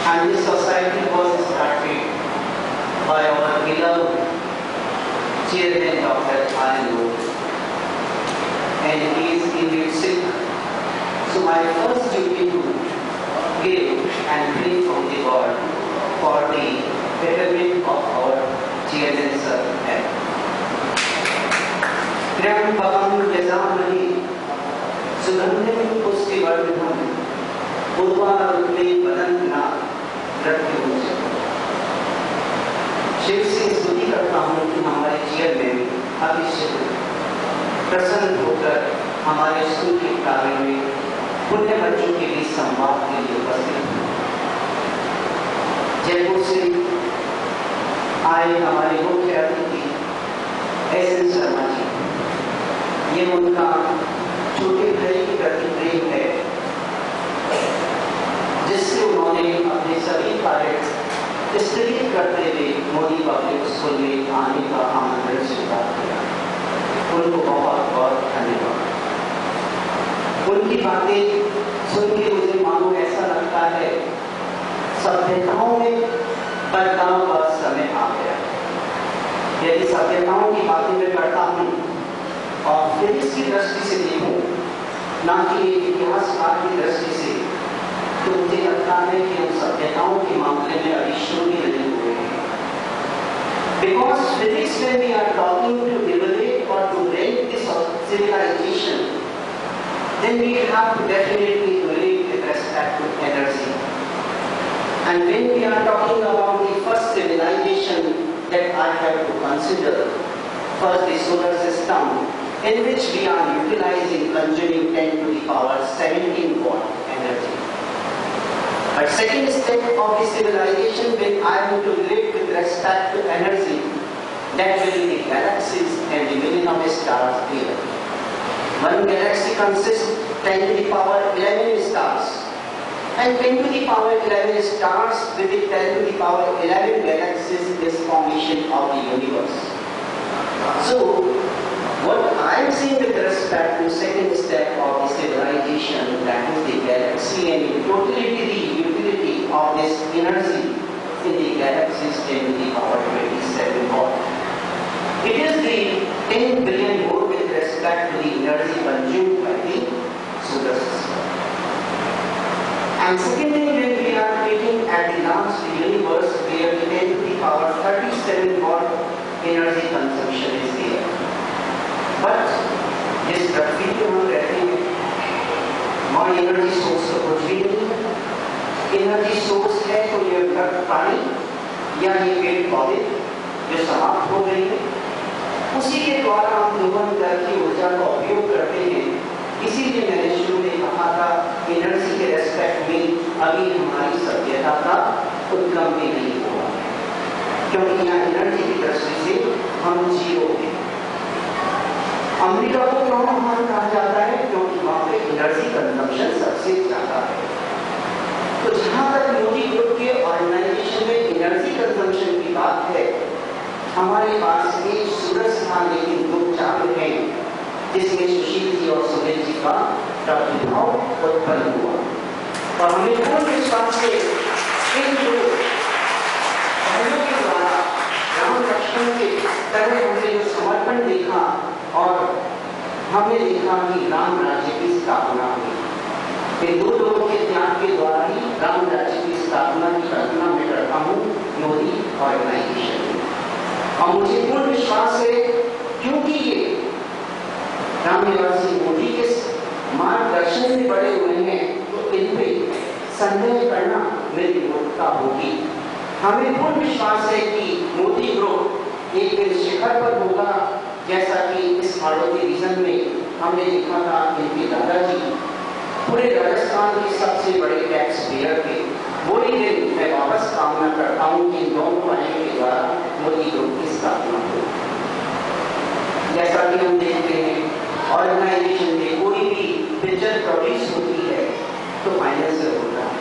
And this society was started by our beloved chairman Dr. Anand, and he is indeed sick. So my first duty to give and pray from the God for the betterment of our chairman sir. Gram Bhagam Vezamani Sugandhim Pustivarnam Urvarutme Vadantna Pratyunja। Shiv से स्तुति करता हूँ कि हमारे chairman अतिशय प्रसन्न होकर हमारे स्कूल के प्रांगण में पुण्य बच्चों के बीच संवाद के लिए उपस्थित हैं। जयपुर से आए हमारे मुख्य अतिथि एस.एन. शर्मा जी, ये उनका छोटे भाई के प्रति प्रेम है जिससे उन्होंने अपने सभी कार्य स्थगित करते हुए मोदी पब्लिक स्कूल में आने का आमंत्रण स्वीकार किया। उनको बहुत बहुत धन्यवाद। उनकी बातें सुन के मुझे मानो ऐसा लगता है सभ्यताओं में बदलाव का समय आ गया। यदि सभ्यताओं की बातें मैं करता हूँ और फिजिक्स की दृष्टि से देखूं, ना कि इतिहासकार की दृष्टि से, तो मुझे लगता है कि हम सभ्यताओं के मामले में अभी शुरू ही नहीं हुए हैं। Because physics, when we are talking to evaluate or to rank this civilization, then we have to definitely evaluate with respect to energy. And when we are talking about the first civilization that I have to consider, first the solar system, in which we are utilizing, consuming 10 to the power 17 watt energy. But second step of the civilization, when I am to relate with respect to energy, that will be the galaxies and the million of stars here. One galaxy consists 10 to the power 11 stars, and 10 to the power 11 stars with the 10 to the power 11 galaxies is formation of the universe. So, what I am saying with respect to second step of the civilization, that is the galaxy and in totality the utility of this energy in the galaxies 10 to the power 27 watt. It is the 10 billion more with respect to the energy consumed by the solar system. And secondly, when we are taking at the last universe where the 10 to the power 37 watt energy consumption is there. But जिस पृथ्वी पे हम रहते हैं वहाँ energy source तो कुछ भी नहीं है। एनर्जी सोर्स है तो ये पानी या ये पेड़ पौधे जो समाप्त हो गए हैं, उसी के द्वारा हम दोहन दर की ऊर्जा का उपयोग करते हैं। इसीलिए मैंने शुरू में कहा था एनर्जी के रेस्पेक्ट में अभी हमारी सभ्यता का उद्गम भी नहीं हुआ, क्योंकि यहाँ एनर्जी की दृष्टि से हम जीरो हैं। अमेरिका को क्यों महान कहा जाता है? क्योंकि वहां पे एनर्जी कंजम्पशन सबसे ज्यादा है। तो जहां तक मोदी ग्रुप के ऑर्गेनाइजेशन में एनर्जी कंजम्पशन की बात है, हमारे पास एक सूरज था लेकिन दो चांद हैं जिसमें सुशील जी और सुनील जी का प्रभाव उत्पन्न हुआ। और हमें पूर्ण विश्वास से इन दो पहलों के द्वारा राम लक्ष्मण के तरह हमने जो समर्पण देखा और हमने देखा कि राम राज्य की स्थापना हुई। इन दो लोगों के त्याग के द्वारा ही राम राज्य की स्थापना की कल्पना मैं करता हूँ मोदी ऑर्गेनाइजेशन में। और मुझे पूर्ण विश्वास है क्योंकि ये राम निवासी मोदी के मार्गदर्शन में बड़े हुए हैं, तो इन पे संदेह करना मेरी मूर्खता होगी। हमें पूर्ण विश्वास है कि मोदी ग्रुप एक दिन शिखर पर होगा, जैसा कि इस हाड़ौती रीजन में हमने देखा था इनके दादाजी पूरे राजस्थान के सबसे बड़े टैक्स पेयर थे। वही दिन मैं वापस कामना करता हूँ कि इन दोनों भाइयों के द्वारा मोदी ग्रुप की स्थापना हो। जैसा कि हम देखते हैं ऑर्गेनाइजेशन में कोई भी पिक्चर प्रोड्यूस होती है तो फाइनेंसर होता है,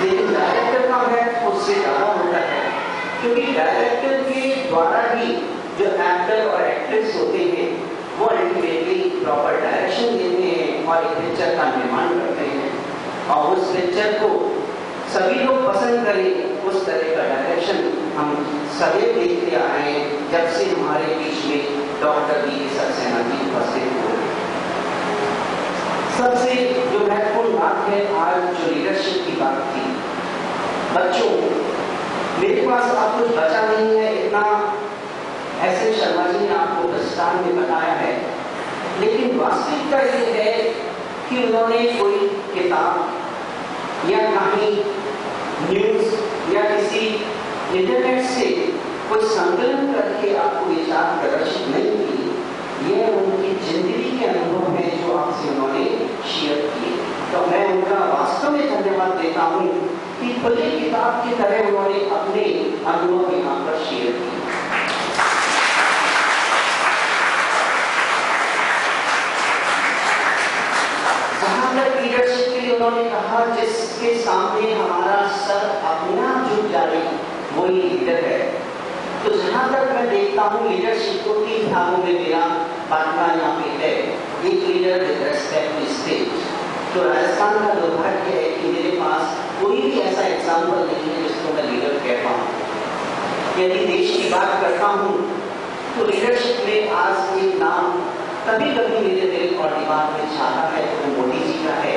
लेकिन डायरेक्टर का महत्व उससे ज्यादा होता है, क्योंकि डायरेक्टर के द्वारा ही जो एक्टर और एक्ट्रेस होते हैं वो अल्टीमेटली प्रॉपर डायरेक्शन देते हैं और एक पिक्चर का निर्माण करते हैं और उस पिक्चर को सभी लोग पसंद करें उस तरह का डायरेक्शन हम सदैव देखते आ रहे हैं जब से हमारे बीच में डॉक्टर वी सक्सेना जी उपस्थित हुए। सबसे जो महत्वपूर्ण बात है, आज जो लीडरशिप की बात थी, बच्चों मेरे पास अब कुछ बचा नहीं है, इतना ऐसे शर्मा जी ने आपको दस्तान में बताया है, लेकिन वास्तविकता ये है कि उन्होंने कोई किताब या कहीं न्यूज या किसी इंटरनेट से कोई संकलन करके आपको विचार प्रदर्शित नहीं की। ये उनकी जिंदगी के अनुभव है जो आपसे उन्होंने शेयर किए। तो मैं उनका वास्तव में धन्यवाद देता हूँ कि खुली किताब की तरह उन्होंने अपने अनुभव यहाँ पर शेयर किए। लीडरशिप के लिए उन्होंने कहा जिसके सामने हमारा सर अपने आप झुक जाए वही लीडर है। तो जहां तक मैं देखता हूं लीडरशिप को 3 भागों में मेरा बांटना यहाँ पे है। एक leader with respect to state. तो राजस्थान का दुर्भाग्य है कि मेरे पास कोई भी ऐसा एग्जाम्पल नहीं है जिसको मैं लीडर कह पाऊं। यदि देश की बात करता हूं तो लीडरशिप में आज एक नाम कभी कभी मेरे दिल और दिमाग में छाता है तो मोदी जी का है।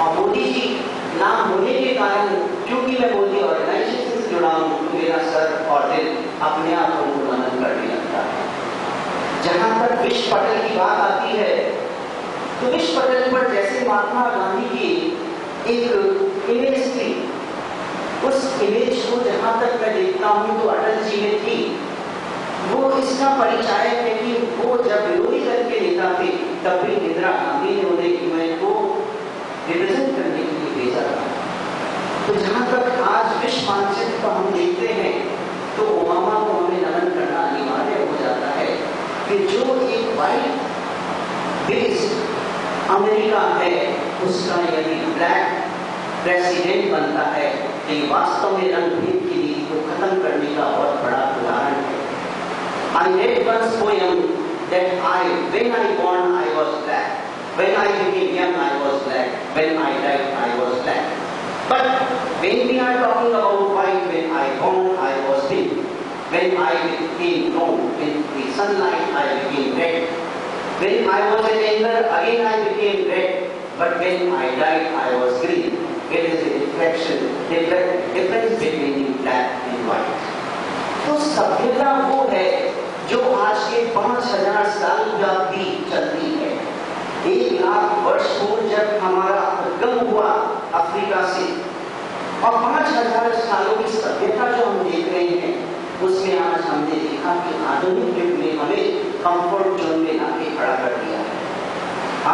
और मोदी जी नाम होने के कारण क्योंकि मैं मोदी ऑर्गेनाइजेशन से जुड़ा हूं तो मेरा सर और दिल अपने आप उनको नमन करने लगता है। जहां तक विश्व पटल की बात आती है तो विश्व पटल पर जैसे महात्मा गांधी की एक इमेज थी, उस इमेज को जहां तक मैं देखता हूं तो अटल जी में थी। वो इसका परिचायक है कि वो जब विरोधी दल के नेता थे तब भी इंदिरा गांधी ने उन्हें यूएन को रिप्रेजेंट करने के लिए भेजा था। तो जहां तक आज विश्व मानचित्र को हम देखते हैं तो ओबामा को हमें नमन करना अनिवार्य हो जाता है कि जो एक वाइट बेस्ड अमेरिका है उसका यदि ब्लैक प्रेसिडेंट बनता है तो ये वास्तव में रंगभेद की नीति को खत्म करने का बहुत बड़ा उदाहरण है। I read one poem that when I born I was black, when I became young I was black, when I died I was black. But when we are talking about white, when I born I was pink, when I became brown in the sunlight I became red, when I was in anger again I became red, but when I died I was green. It is a difference between black and white. तो सभ्यता वो है जो आज के 5000 साल व्यापी चलती है। 1 लाख वर्ष पूर्व जब हमारा उद्गम हुआ अफ्रीका से और 5000 सालों की सभ्यता जो हम देख रहे हैं उसमें आज हमने देखा कि आधुनिक युग में हमें कंफर्ट जोन में लाके खड़ा कर दिया है।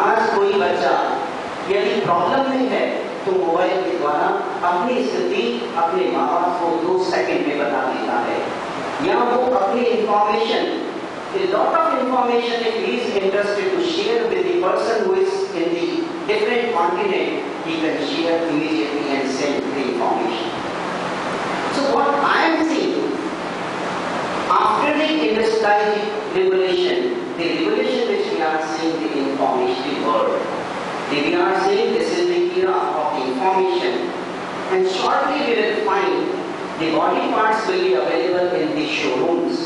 आज कोई बच्चा यदि प्रॉब्लम में है तो मोबाइल के द्वारा अपनी स्थिति अपने माँ बाप को 2 सेकंड में बता देता है, या वो अपनी information, a lot of information if he is interested to share with the person who is in the different continent, he can share immediately and send the information. So what I am seeing after the industrial revolution, the revolution which we are seeing the information world, we are saying this is the era of the information, and shortly we will find the body parts will be available in the showrooms.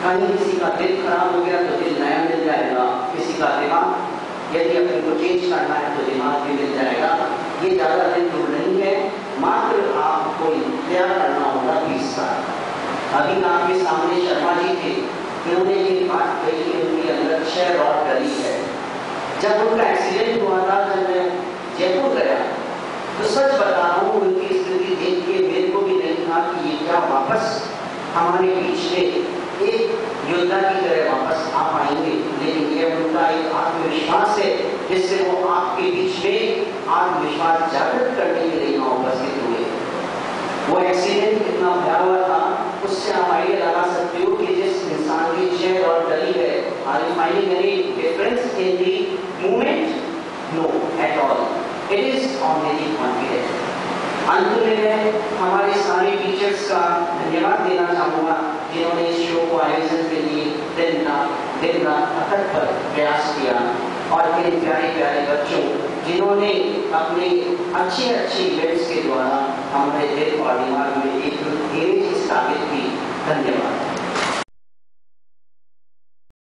कहीं किसी का दिल खराब हो गया तो दिल नया मिल जाएगा, किसी का दिमाग यदि अपने को चेंज करना है तो दिमाग भी मिल जाएगा। ये ज़्यादा दिन दूर नहीं है, मात्र आपको इंतजार करना होगा 20 साल। अभी आपके सामने शर्मा जी थे, उन्होंने एक बात कही कि उनके अंदर 6 रॉड गली है। जब उनका एक्सीडेंट हुआ था, जब मैं जयपुर गया तो सच बता रहा हूँ उनकी स्थिति देख के मेरे को भी नहीं था कि ये क्या वापस हमारे बीच में एक योद्धा की तरह वापस आ पाएंगे, लेकिन ये उनका एक आत्मविश्वास है जिससे वो आपके बीच में आत्मविश्वास जागृत करने के लिए यहाँ उपस्थित हुए। वो एक्सीडेंट कितना भयावह था उससे आप आइडिया लगा सकते हो कि जिस इंसान की 6 रॉड गली है, are you finding any difference in the movement? No at all, it is only confidence. अंत में मैं हमारे सारे टीचर्स का धन्यवाद देना चाहूँगा जिन्होंने इस शो को आयोजन के लिए दिन रात अथक पर प्रयास किया, और इन प्यारे प्यारे बच्चों जिन्होंने अपने अच्छे इवेंट्स के द्वारा हमारे हेल्थ ऑर्डिनरी